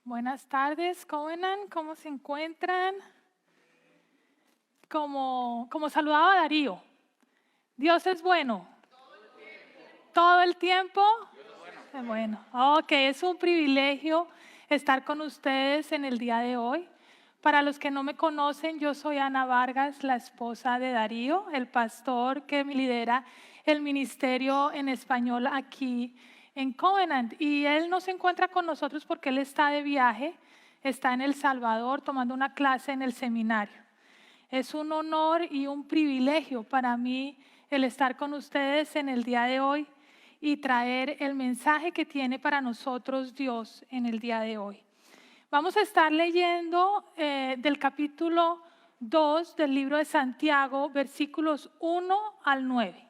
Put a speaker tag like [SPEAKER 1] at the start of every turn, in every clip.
[SPEAKER 1] Buenas tardes, Covenant, ¿cómo se encuentran? Como saludaba Darío, Dios es bueno. Todo el tiempo. Es bueno. Ok, es un privilegio estar con ustedes en el día de hoy. Para los que no me conocen, yo soy Ana Vargas, la esposa de Darío, el pastor que lidera el ministerio en español aquí en Covenant. Y él no se encuentra con nosotros porque él está de viaje, está en El Salvador tomando una clase en el seminario. Es un honor y un privilegio para mí el estar con ustedes en el día de hoy y traer el mensaje que tiene para nosotros Dios en el día de hoy. Vamos a estar leyendo del capítulo 2 del libro de Santiago, versículos 1 al 9.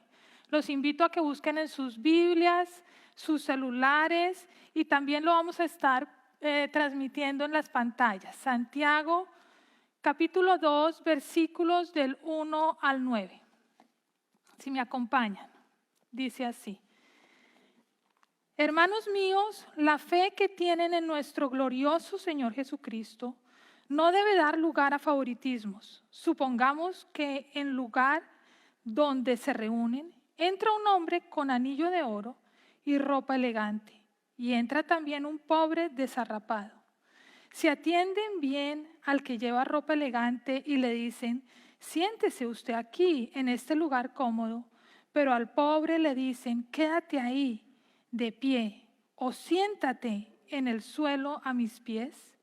[SPEAKER 1] Los invito a que busquen en sus Biblias, sus celulares, y también lo vamos a estar transmitiendo en las pantallas. Santiago, capítulo 2, versículos del 1 al 9. Si me acompañan, dice así. Hermanos míos, la fe que tienen en nuestro glorioso Señor Jesucristo no debe dar lugar a favoritismos. Supongamos que en lugar donde se reúnen, entra un hombre con anillo de oro y ropa elegante, y entra también un pobre desarrapado. Si atienden bien al que lleva ropa elegante y le dicen, siéntese usted aquí, en este lugar cómodo, pero al pobre le dicen, quédate ahí, de pie, o siéntate en el suelo a mis pies.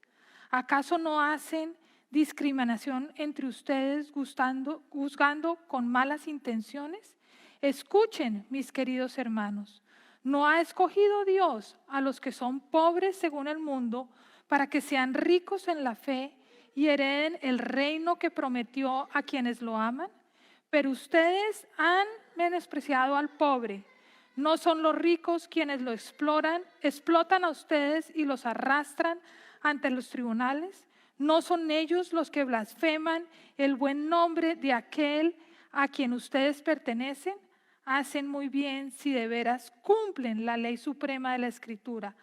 [SPEAKER 1] ¿Acaso no hacen discriminación entre ustedes juzgando con malas intenciones? Escuchen, mis queridos hermanos, ¿no ha escogido Dios a los que son pobres según el mundo para que sean ricos en la fe y hereden el reino que prometió a quienes lo aman? Pero ustedes han menospreciado al pobre. ¿No son los ricos quienes lo explotan a ustedes y los arrastran ante los tribunales? ¿No son ellos los que blasfeman el buen nombre de aquel a quien ustedes pertenecen? Hacen muy bien si de veras cumplen la ley suprema de la Escritura.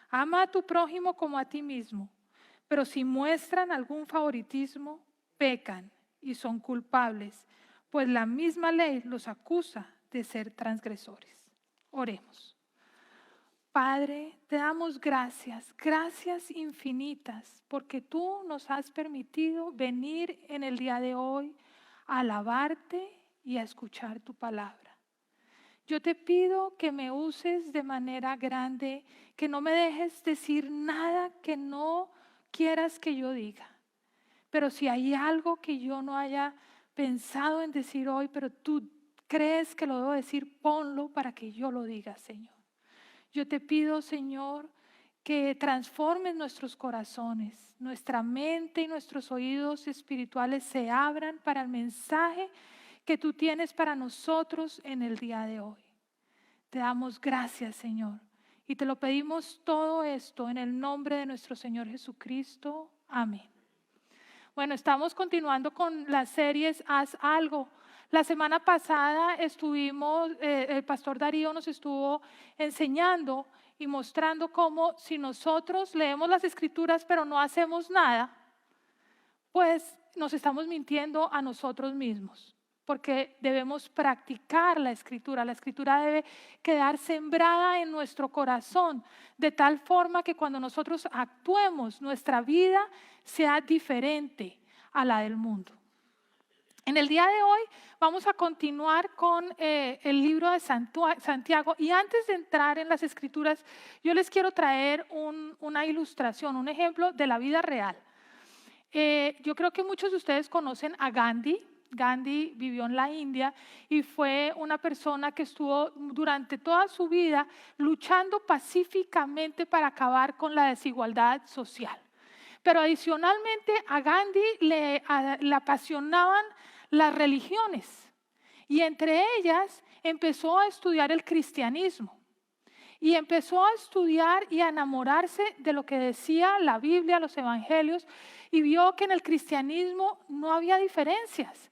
[SPEAKER 1] Ama a tu prójimo como a ti mismo. Pero si muestran algún favoritismo, pecan y son culpables, pues la misma ley los acusa de ser transgresores. Oremos. Padre, te damos gracias, gracias infinitas, porque tú nos has permitido venir en el día de hoy a alabarte y a escuchar tu palabra. Yo te pido que me uses de manera grande, que no me dejes decir nada que no quieras que yo diga. Pero si hay algo que yo no haya pensado en decir hoy, pero tú crees que lo debo decir, ponlo para que yo lo diga, Señor. Yo te pido, Señor, que transformes nuestros corazones, nuestra mente y nuestros oídos espirituales se abran para el mensaje que tú tienes para nosotros en el día de hoy. Te damos gracias, Señor, y te lo pedimos todo esto en el nombre de nuestro Señor Jesucristo. Amén. Bueno, estamos continuando con las series Haz Algo. La semana pasada el pastor Darío nos estuvo enseñando y mostrando cómo si nosotros leemos las escrituras pero no hacemos nada, pues nos estamos mintiendo a nosotros mismos, porque debemos practicar la escritura. La escritura debe quedar sembrada en nuestro corazón, de tal forma que cuando nosotros actuemos, nuestra vida sea diferente a la del mundo. En el día de hoy vamos a continuar con el libro de Santiago, y antes de entrar en las escrituras, yo les quiero traer una ilustración, un ejemplo de la vida real. Yo creo que muchos de ustedes conocen a Gandhi. Gandhi vivió en la India y fue una persona que estuvo durante toda su vida luchando pacíficamente para acabar con la desigualdad social. Pero adicionalmente a Gandhi le apasionaban las religiones, y entre ellas empezó a estudiar el cristianismo. Y empezó a estudiar y a enamorarse de lo que decía la Biblia, los evangelios, y vio que en el cristianismo no había diferencias,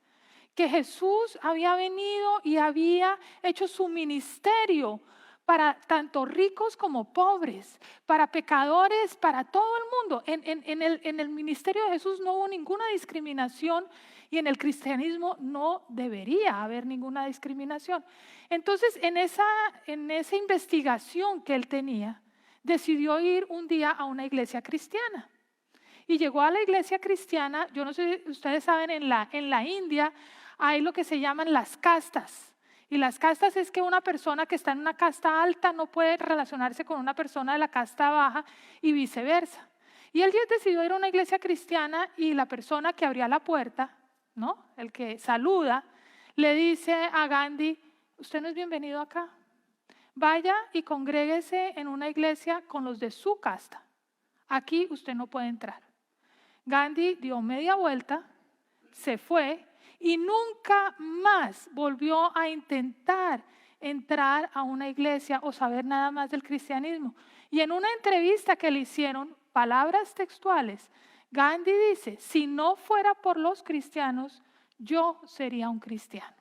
[SPEAKER 1] que Jesús había venido y había hecho su ministerio para tanto ricos como pobres, para pecadores, para todo el mundo. En el ministerio de Jesús no hubo ninguna discriminación y en el cristianismo no debería haber ninguna discriminación. Entonces, en esa investigación que él tenía, decidió ir un día a una iglesia cristiana. Y llegó a la iglesia cristiana. Yo no sé si ustedes saben, en la India hay lo que se llaman las castas. Y las castas es que una persona que está en una casta alta no puede relacionarse con una persona de la casta baja y viceversa. Y él decidió ir a una iglesia cristiana y la persona que abría la puerta, ¿no?, el que saluda, le dice a Gandhi: usted no es bienvenido acá. Vaya y congréguese en una iglesia con los de su casta. Aquí usted no puede entrar. Gandhi dio media vuelta, se fue y nunca más volvió a intentar entrar a una iglesia o saber nada más del cristianismo. Y en una entrevista que le hicieron, palabras textuales, Gandhi dice: si no fuera por los cristianos, yo sería un cristiano.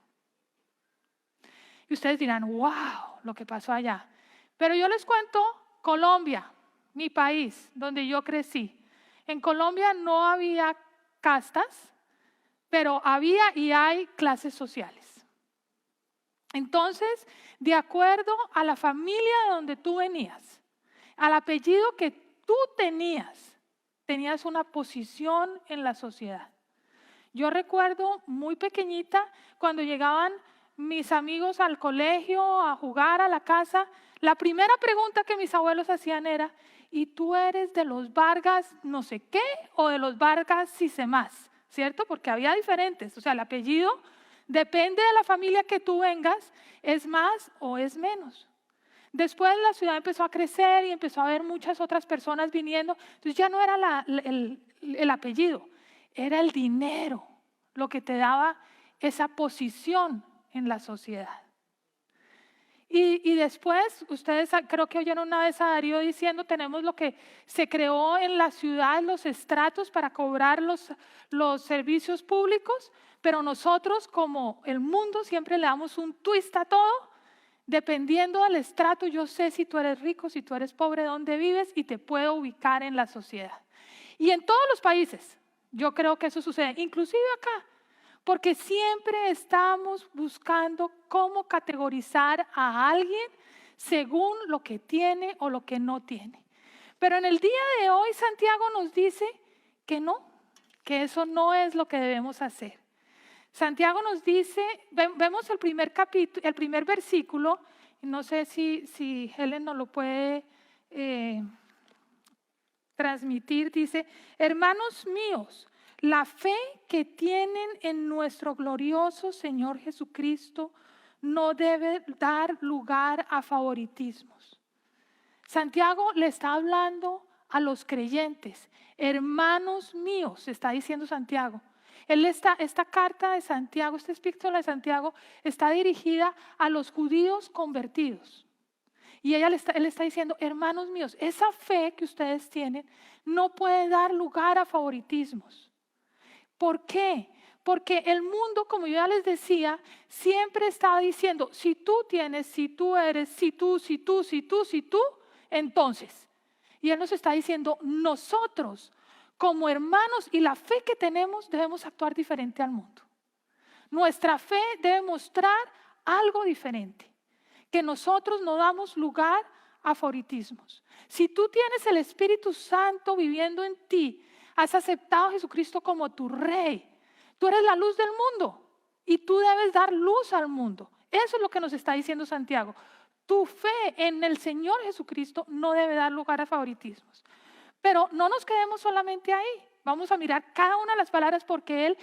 [SPEAKER 1] Y ustedes dirán: wow, lo que pasó allá. Pero yo les cuento Colombia, mi país, donde yo crecí. En Colombia no había castas, pero había y hay clases sociales. Entonces, de acuerdo a la familia de donde tú venías, al apellido que tú tenías una posición en la sociedad. Yo recuerdo muy pequeñita, cuando llegaban mis amigos al colegio a jugar a la casa, la primera pregunta que mis abuelos hacían era: ¿y tú eres de los Vargas no sé qué o de los Vargas Sisemás? ¿Cierto? Porque había diferentes. O sea, el apellido depende de la familia que tú vengas, es más o es menos. Después la ciudad empezó a crecer y empezó a haber muchas otras personas viniendo. Entonces ya no era el apellido, era el dinero lo que te daba esa posición en la sociedad. Y después, ustedes creo que oyeron una vez a Darío diciendo: tenemos lo que se creó en la ciudad, los estratos para cobrar los servicios públicos, pero nosotros, como el mundo, siempre le damos un twist a todo. Dependiendo del estrato, yo sé si tú eres rico, si tú eres pobre, dónde vives, y te puedo ubicar en la sociedad. Y en todos los países, yo creo que eso sucede, inclusive acá. Porque siempre estamos buscando cómo categorizar a alguien según lo que tiene o lo que no tiene. Pero en el día de hoy Santiago nos dice que no, que eso no es lo que debemos hacer. Santiago nos dice, vemos el primer versículo, no sé si Helen nos lo puede transmitir, dice: hermanos míos, la fe que tienen en nuestro glorioso Señor Jesucristo no debe dar lugar a favoritismos. Santiago le está hablando a los creyentes. Hermanos míos, está diciendo Santiago. Esta carta de Santiago, esta epístola de Santiago, está dirigida a los judíos convertidos. Y él está diciendo: hermanos míos, esa fe que ustedes tienen no puede dar lugar a favoritismos. ¿Por qué? Porque el mundo, como yo ya les decía, siempre estaba diciendo: si tú tienes, si tú eres, si tú, entonces. Y Él nos está diciendo: nosotros, como hermanos y la fe que tenemos, debemos actuar diferente al mundo. Nuestra fe debe mostrar algo diferente, que nosotros no damos lugar a favoritismos. Si tú tienes el Espíritu Santo viviendo en ti, has aceptado a Jesucristo como tu Rey, tú eres la luz del mundo y tú debes dar luz al mundo. Eso es lo que nos está diciendo Santiago. Tu fe en el Señor Jesucristo no debe dar lugar a favoritismos. Pero no nos quedemos solamente ahí. Vamos a mirar cada una de las palabras, porque Él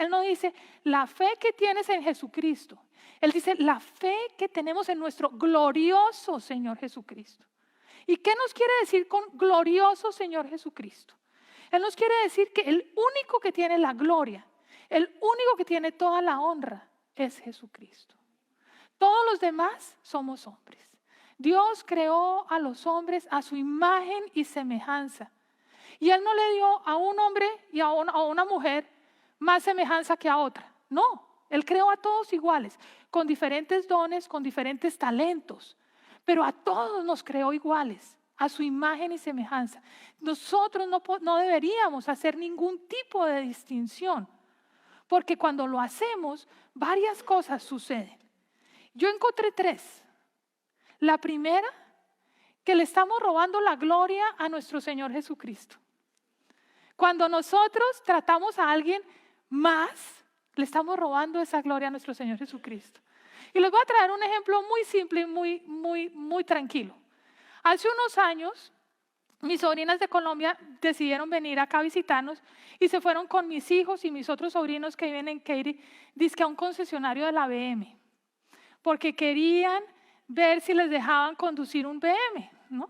[SPEAKER 1] no dice la fe que tienes en Jesucristo. Él dice la fe que tenemos en nuestro glorioso Señor Jesucristo. ¿Y qué nos quiere decir con glorioso Señor Jesucristo? Él nos quiere decir que el único que tiene la gloria, el único que tiene toda la honra es Jesucristo. Todos los demás somos hombres. Dios creó a los hombres a su imagen y semejanza. Y Él no le dio a un hombre y a una mujer más semejanza que a otra. No, Él creó a todos iguales, con diferentes dones, con diferentes talentos. pero a todos nos creó iguales, a su imagen y semejanza. Nosotros no deberíamos hacer ningún tipo de distinción, porque cuando lo hacemos, varias cosas suceden. Yo encontré 3. La primera, que le estamos robando la gloria a nuestro Señor Jesucristo. Cuando nosotros tratamos a alguien más, le estamos robando esa gloria a nuestro Señor Jesucristo. Y les voy a traer un ejemplo muy simple y muy tranquilo. Hace unos años, mis sobrinas de Colombia decidieron venir acá a visitarnos y se fueron con mis hijos y mis otros sobrinos que viven en Katy, dizque a un concesionario de la BM, porque querían ver si les dejaban conducir un BM, ¿no?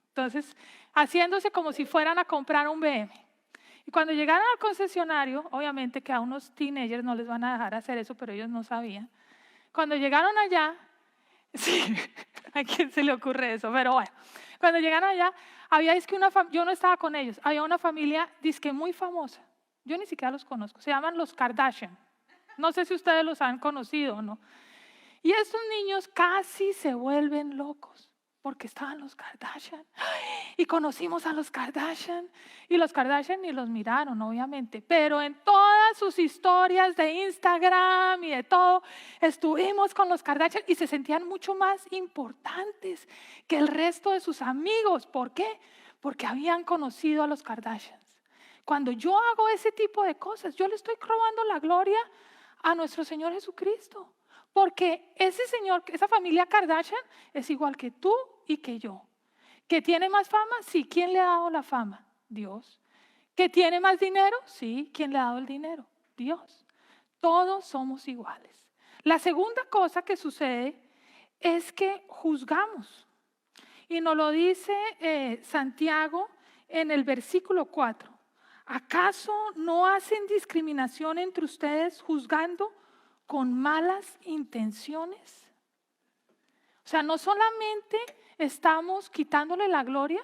[SPEAKER 1] Entonces, haciéndose como si fueran a comprar un BM. Y cuando llegaron al concesionario, obviamente que a unos teenagers no les van a dejar hacer eso, pero ellos no sabían. Cuando llegaron allá, sí, ¿a quién se le ocurre eso? Pero bueno, cuando llegaron allá, había yo no estaba con ellos, había una familia dizque muy famosa. Yo ni siquiera los conozco, se llaman los Kardashian. No sé si ustedes los han conocido o no. Y estos niños casi se vuelven locos porque estaban los Kardashian. Y conocimos a los Kardashian. Y los Kardashian ni los miraron, obviamente. Pero en todas sus historias de Instagram y de todo, estuvimos con los Kardashian y se sentían mucho más importantes que el resto de sus amigos. ¿Por qué? Porque habían conocido a los Kardashian. Cuando yo hago ese tipo de cosas, yo le estoy robando la gloria a nuestro Señor Jesucristo. Porque ese señor, esa familia Kardashian es igual que tú y que yo. ¿Que tiene más fama? Sí. ¿Quién le ha dado la fama? Dios. ¿Que tiene más dinero? Sí. ¿Quién le ha dado el dinero? Dios. Todos somos iguales. La segunda cosa que sucede es que juzgamos. Y nos lo dice Santiago en el versículo 4. ¿Acaso no hacen discriminación entre ustedes juzgando con malas intenciones? O sea, no solamente estamos quitándole la gloria,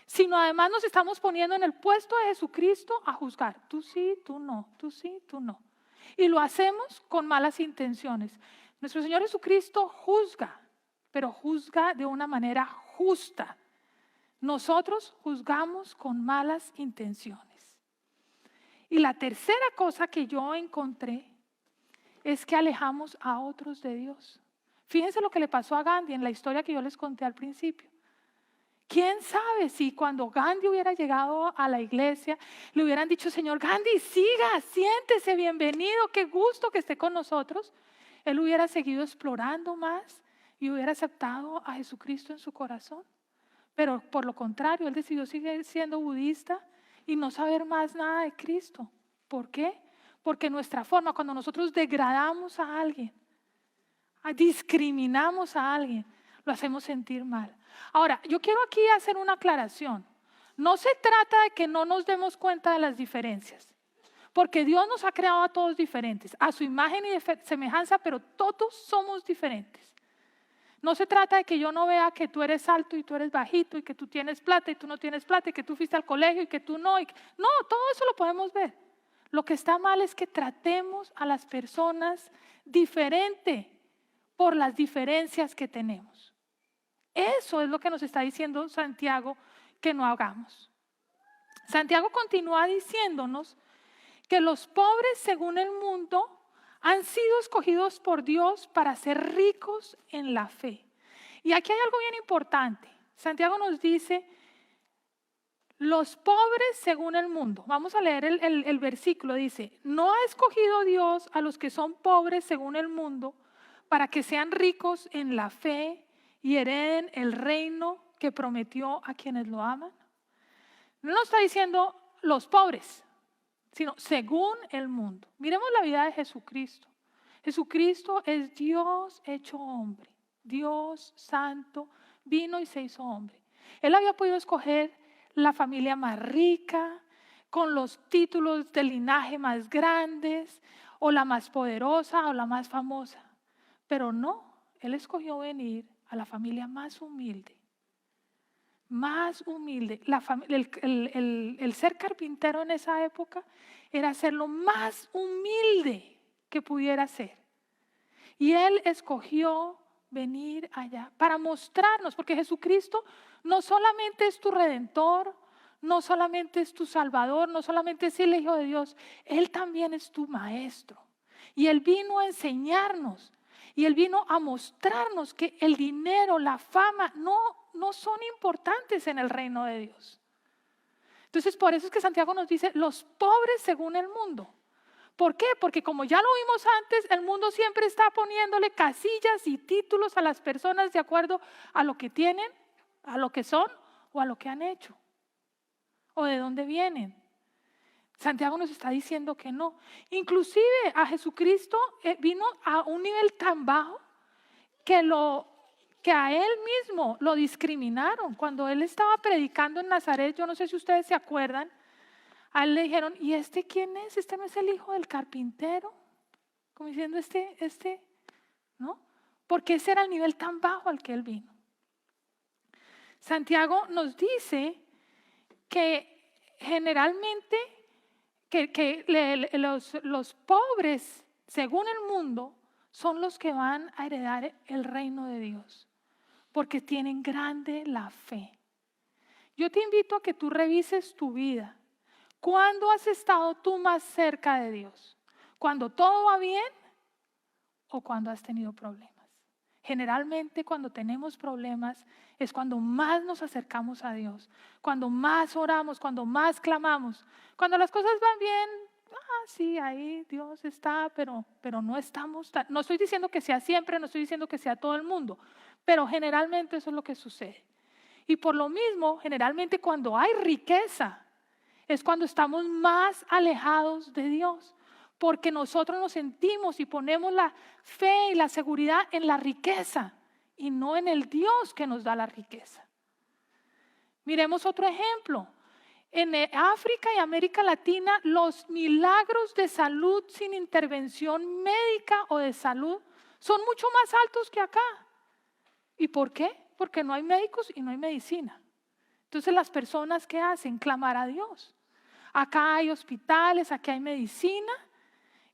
[SPEAKER 1] sino además nos estamos poniendo en el puesto de Jesucristo a juzgar. Tú sí, tú no, tú sí, tú no. Y lo hacemos con malas intenciones. Nuestro Señor Jesucristo juzga, pero juzga de una manera justa. Nosotros juzgamos con malas intenciones. Y la tercera cosa que yo encontré es que alejamos a otros de Dios. Fíjense lo que le pasó a Gandhi en la historia que yo les conté al principio. ¿Quién sabe si cuando Gandhi hubiera llegado a la iglesia, le hubieran dicho, Señor Gandhi, siga, siéntese, bienvenido, qué gusto que esté con nosotros? Él hubiera seguido explorando más y hubiera aceptado a Jesucristo en su corazón. Pero por lo contrario, él decidió seguir siendo budista y no saber más nada de Cristo. ¿Por qué? Porque nuestra forma, cuando nosotros degradamos a alguien, discriminamos a alguien, lo hacemos sentir mal. Ahora, yo quiero aquí hacer una aclaración. No se trata de que no nos demos cuenta de las diferencias, porque Dios nos ha creado a todos diferentes, a su imagen y semejanza, pero todos somos diferentes. No se trata de que yo no vea que tú eres alto y tú eres bajito y que tú tienes plata y tú no tienes plata y que tú fuiste al colegio y que tú no. No, todo eso lo podemos ver. Lo que está mal es que tratemos a las personas diferente por las diferencias que tenemos. Eso es lo que nos está diciendo Santiago que no hagamos. Santiago continúa diciéndonos que los pobres según el mundo han sido escogidos por Dios para ser ricos en la fe. Y aquí hay algo bien importante. Santiago nos dice, los pobres según el mundo. Vamos a leer el versículo. Dice, no ha escogido Dios a los que son pobres según el mundo para que sean ricos en la fe y hereden el reino que prometió a quienes lo aman. No nos está diciendo los pobres, sino según el mundo. Miremos la vida de Jesucristo. Jesucristo es Dios hecho hombre, Dios santo, vino y se hizo hombre. Él había podido escoger la familia más rica, con los títulos de linaje más grandes, o la más poderosa o la más famosa. Pero no, Él escogió venir a la familia más humilde. Más humilde. El ser carpintero en esa época era ser lo más humilde que pudiera ser. Y Él escogió venir allá para mostrarnos, porque Jesucristo no solamente es tu redentor, no solamente es tu salvador, no solamente es el Hijo de Dios, Él también es tu maestro. Y Él vino a enseñarnos, y Él vino a mostrarnos que el dinero, la fama, no son importantes en el reino de Dios. Entonces, por eso es que Santiago nos dice, los pobres según el mundo. ¿Por qué? Porque como ya lo vimos antes, el mundo siempre está poniéndole casillas y títulos a las personas de acuerdo a lo que tienen, a lo que son o a lo que han hecho o de dónde vienen. Santiago nos está diciendo que no. Inclusive a Jesucristo vino a un nivel tan bajo que a él mismo lo discriminaron. Cuando él estaba predicando en Nazaret, yo no sé si ustedes se acuerdan, a él le dijeron, ¿y este quién es? ¿Este no es el hijo del carpintero? Como diciendo, ¿no? Porque ese era el nivel tan bajo al que él vino. Santiago nos dice que generalmente los pobres, según el mundo, son los que van a heredar el reino de Dios, porque tienen grande la fe. Yo te invito a que tú revises tu vida. ¿Cuándo has estado tú más cerca de Dios? ¿Cuando todo va bien o cuando has tenido problemas? Generalmente cuando tenemos problemas es cuando más nos acercamos a Dios, cuando más oramos, cuando más clamamos. Cuando las cosas van bien, sí, ahí Dios está, pero no estamos, no estoy diciendo que sea siempre, no estoy diciendo que sea todo el mundo, pero generalmente eso es lo que sucede. Y por lo mismo, generalmente cuando hay riqueza, es cuando estamos más alejados de Dios, porque nosotros nos sentimos y ponemos la fe y la seguridad en la riqueza y no en el Dios que nos da la riqueza. Miremos otro ejemplo. En África y América Latina, los milagros de salud sin intervención médica o de salud son mucho más altos que acá. ¿Y por qué? Porque no hay médicos y no hay medicina. Entonces las personas, ¿qué hacen? Clamar a Dios. Acá hay hospitales, aquí hay medicina,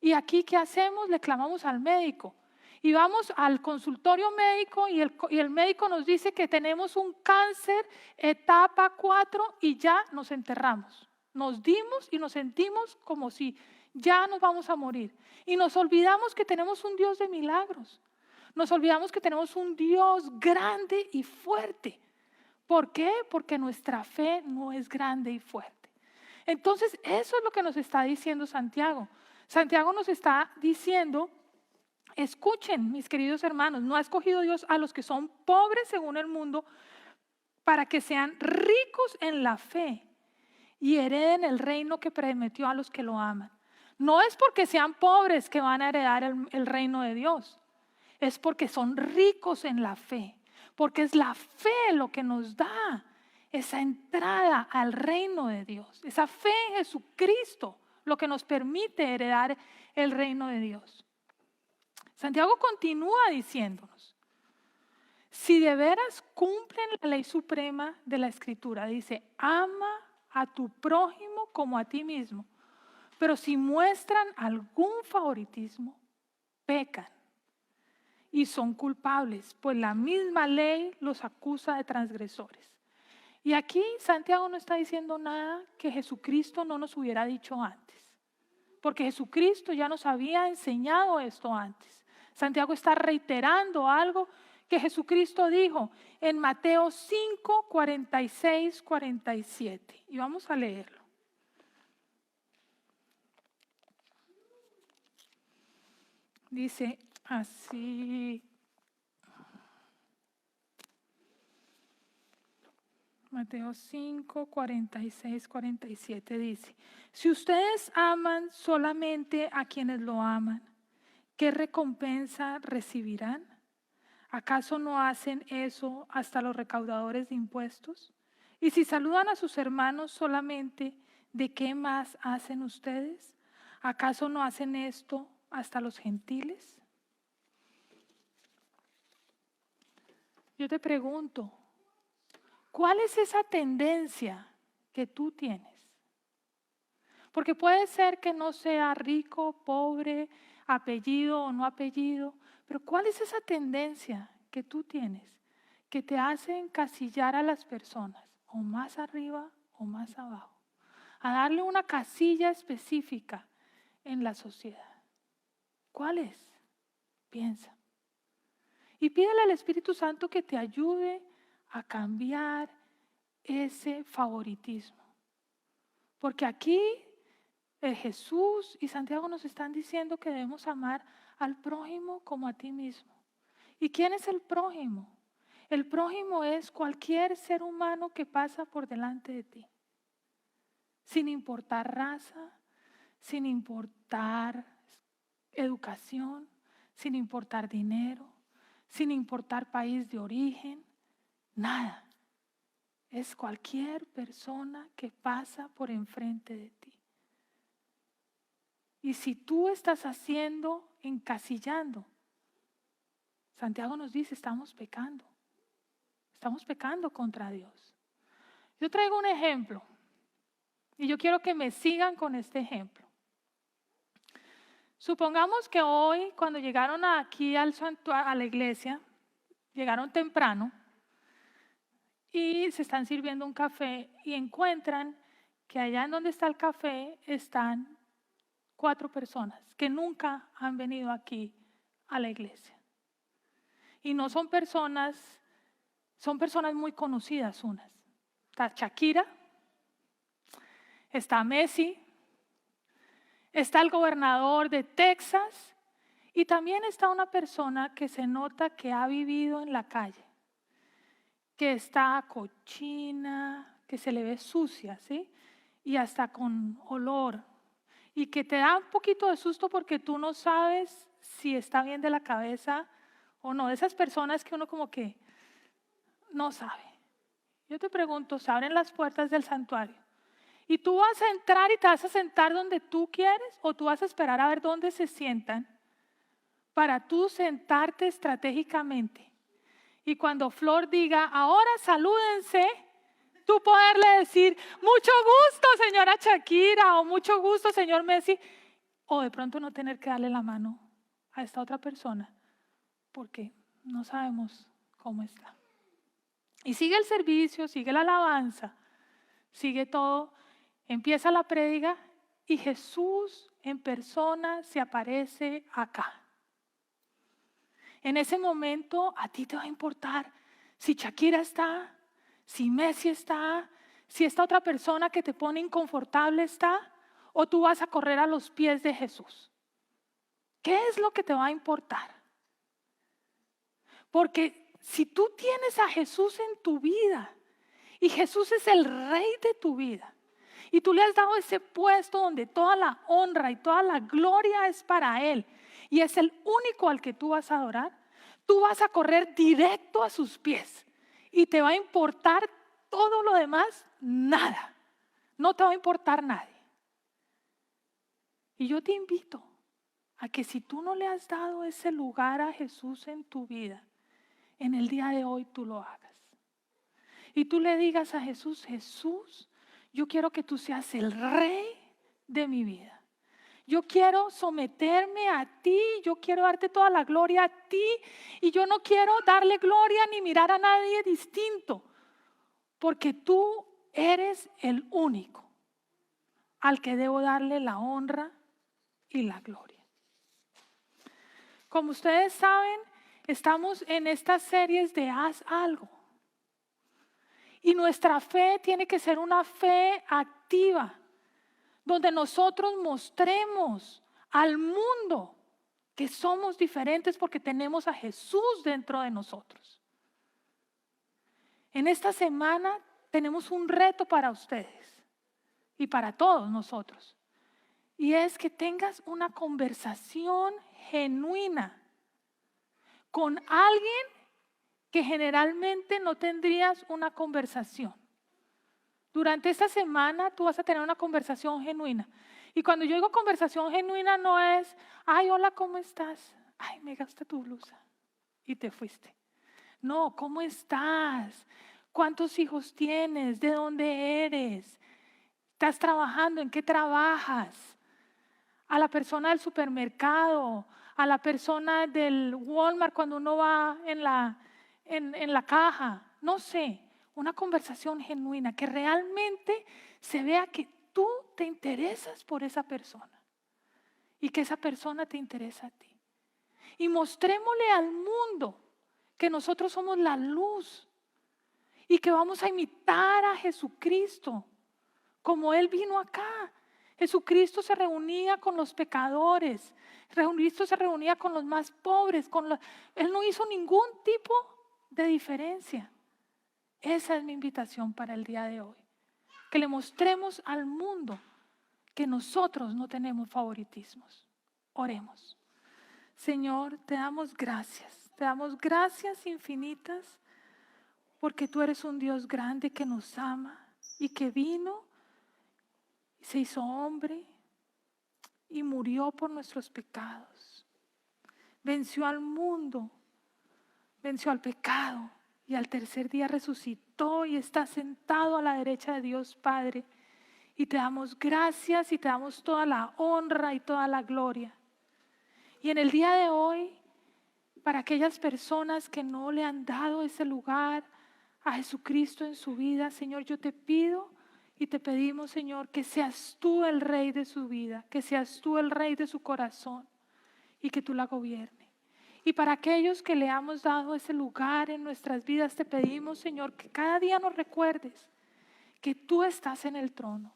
[SPEAKER 1] y aquí ¿qué hacemos? Le clamamos al médico. Y vamos al consultorio médico y el médico nos dice que tenemos un cáncer etapa 4 y ya nos enterramos. Nos dimos y nos sentimos como si ya nos vamos a morir. Y nos olvidamos que tenemos un Dios de milagros. Nos olvidamos que tenemos un Dios grande y fuerte. ¿Por qué? Porque nuestra fe no es grande y fuerte. Entonces, eso es lo que nos está diciendo Santiago. Santiago nos está diciendo, escuchen, mis queridos hermanos, no ha escogido Dios a los que son pobres según el mundo para que sean ricos en la fe y hereden el reino que prometió a los que lo aman. No es porque sean pobres que van a heredar el reino de Dios, es porque son ricos en la fe, porque es la fe lo que nos da esa entrada al reino de Dios, esa fe en Jesucristo, lo que nos permite heredar el reino de Dios. Santiago continúa diciéndonos, si de veras cumplen la ley suprema de la Escritura, dice, ama a tu prójimo como a ti mismo, pero si muestran algún favoritismo, pecan y son culpables, pues la misma ley los acusa de transgresores. Y aquí Santiago no está diciendo nada que Jesucristo no nos hubiera dicho antes, porque Jesucristo ya nos había enseñado esto antes. Santiago está reiterando algo que Jesucristo dijo en Mateo 5, 46, 47. Y vamos a leerlo. Dice así. Mateo 5, 46, 47 dice, si ustedes aman solamente a quienes lo aman, ¿qué recompensa recibirán? ¿Acaso no hacen eso hasta los recaudadores de impuestos? Y si saludan a sus hermanos solamente, ¿de qué más hacen ustedes? ¿Acaso no hacen esto hasta los gentiles? Yo te pregunto, ¿cuál es esa tendencia que tú tienes? Porque puede ser que no sea rico, pobre, apellido o no apellido, pero ¿cuál es esa tendencia que tú tienes que te hace encasillar a las personas, o más arriba o más abajo, a darle una casilla específica en la sociedad? ¿Cuál es? Piensa. Y pídele al Espíritu Santo que te ayude a cambiar ese favoritismo. Porque aquí Jesús y Santiago nos están diciendo que debemos amar al prójimo como a ti mismo. ¿Y quién es el prójimo? El prójimo es cualquier ser humano que pasa por delante de ti, sin importar raza, sin importar educación, sin importar dinero, sin importar país de origen, nada. Es cualquier persona que pasa por enfrente de ti. Y si tú estás encasillando, Santiago nos dice, estamos pecando contra Dios. Yo traigo un ejemplo y yo quiero que me sigan con este ejemplo. Supongamos que hoy, cuando llegaron aquí a la iglesia, llegaron temprano y se están sirviendo un café y encuentran que allá en donde está el café están 4 personas que nunca han venido aquí a la iglesia. Y no son personas, son personas muy conocidas unas. Está Shakira, está Messi, está el gobernador de Texas y también está una persona que se nota que ha vivido en la calle, que está cochina, que se le ve sucia, ¿sí? Y hasta con olor. Y que te da un poquito de susto porque tú no sabes si está bien de la cabeza o no. De esas personas que uno como que no sabe. Yo te pregunto, ¿se abren las puertas del santuario? ¿Y tú vas a entrar y te vas a sentar donde tú quieres o tú vas a esperar a ver dónde se sientan para tú sentarte estratégicamente? Y cuando Flor diga, ahora salúdense, tú poderle decir, mucho gusto señora Shakira o mucho gusto señor Messi, o de pronto no tener que darle la mano a esta otra persona porque no sabemos cómo está. Y sigue el servicio, sigue la alabanza, sigue todo, empieza la prédica y Jesús en persona se aparece acá. En ese momento a ti te va a importar si Shakira está, si Messi está, si esta otra persona que te pone inconfortable está, o tú vas a correr a los pies de Jesús. ¿Qué es lo que te va a importar? Porque si tú tienes a Jesús en tu vida y Jesús es el rey de tu vida y tú le has dado ese puesto donde toda la honra y toda la gloria es para Él y es el único al que tú vas a adorar, tú vas a correr directo a sus pies y te va a importar todo lo demás, nada. No te va a importar nadie. Y yo te invito a que si tú no le has dado ese lugar a Jesús en tu vida, en el día de hoy tú lo hagas. Y tú le digas a Jesús, Jesús, yo quiero que tú seas el rey de mi vida. Yo quiero someterme a ti, yo quiero darte toda la gloria a ti y yo no quiero darle gloria ni mirar a nadie distinto, porque tú eres el único al que debo darle la honra y la gloria. Como ustedes saben, estamos en estas series de haz algo. Y nuestra fe tiene que ser una fe activa, donde nosotros mostremos al mundo que somos diferentes porque tenemos a Jesús dentro de nosotros. En esta semana tenemos un reto para ustedes y para todos nosotros. Y es que tengas una conversación genuina con alguien que generalmente no tendrías una conversación. Durante esta semana tú vas a tener una conversación genuina. Y cuando yo digo conversación genuina no es, ay, hola, ¿cómo estás? Ay, me gusta tu blusa. Y te fuiste. No, ¿cómo estás? ¿Cuántos hijos tienes? ¿De dónde eres? ¿Estás trabajando? ¿En qué trabajas? A la persona del supermercado, a la persona del Walmart cuando uno va en la caja, no sé, una conversación genuina, que realmente se vea que tú te interesas por esa persona y que esa persona te interesa a ti. Y mostrémosle al mundo que nosotros somos la luz y que vamos a imitar a Jesucristo como Él vino acá. Jesucristo se reunía con los pecadores, Jesucristo se reunía con los más pobres, Él no hizo ningún tipo de diferencia. Esa es mi invitación para el día de hoy, que le mostremos al mundo que nosotros no tenemos favoritismos. Oremos. Señor, te damos gracias infinitas, porque tú eres un Dios grande que nos ama y que vino y se hizo hombre y murió por nuestros pecados. Venció al mundo, venció al pecado y al tercer día resucitó y está sentado a la derecha de Dios Padre. Y te damos gracias y te damos toda la honra y toda la gloria. Y en el día de hoy, para aquellas personas que no le han dado ese lugar a Jesucristo en su vida, Señor, yo te pido y te pedimos, Señor, que seas tú el rey de su vida, que seas tú el rey de su corazón y que tú la gobiernes. Y para aquellos que le hemos dado ese lugar en nuestras vidas, te pedimos, Señor, que cada día nos recuerdes que tú estás en el trono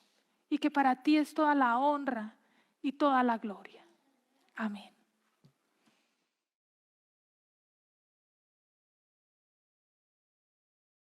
[SPEAKER 1] y que para ti es toda la honra y toda la gloria. Amén.